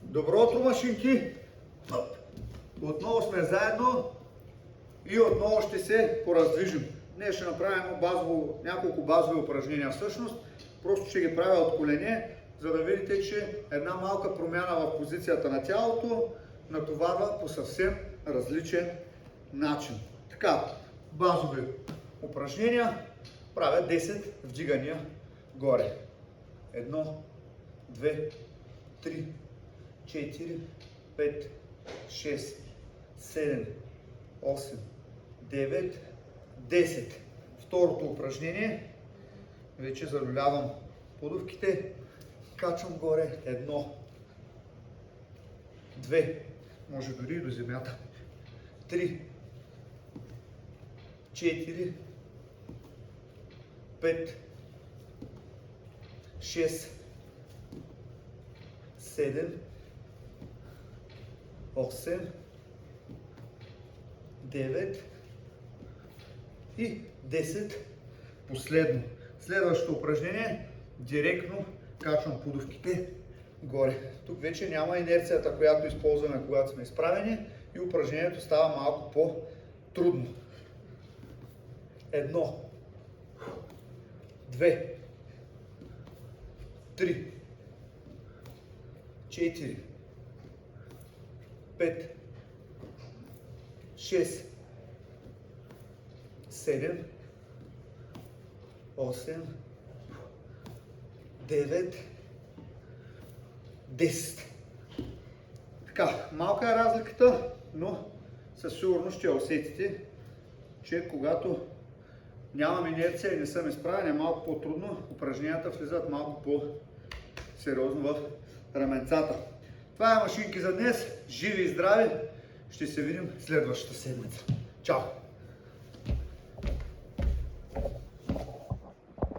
Добро утро, машинки! Отново сме заедно и отново ще се пораздвижим. Днес ще направим няколко базови упражнения всъщност. Просто ще ги правя от колене, за да видите, че една малка промяна в позицията на тялото натоварва по съвсем различен начин. Така, базови упражнения. Правя 10 вдигания горе. 1, 2, 3, 4, 5, 6, 7, 8, 9, 10. Второто упражнение. Вече залюлявам подувките. Качвам горе. 1, 2, може дори и до земята. 3, 4, 5, 6, 7, 8, 9 и 10. Последно. Следващото упражнение. Директно качвам подувките горе. Тук вече няма инерцията, която използваме, когато сме изправени, и упражнението става малко по-трудно. 1, 2, 3, 4, 5, 6, 7, 8, 9, 10. Така, малка е разликата, но със сигурност ще усетите, че когато нямам инерция и не съм изправен, е малко по-трудно. Упражненията влизат малко по-сериозно в раменцата. Това е машинки за днес. Живи и здрави! Ще се видим следващата седмица. Чао!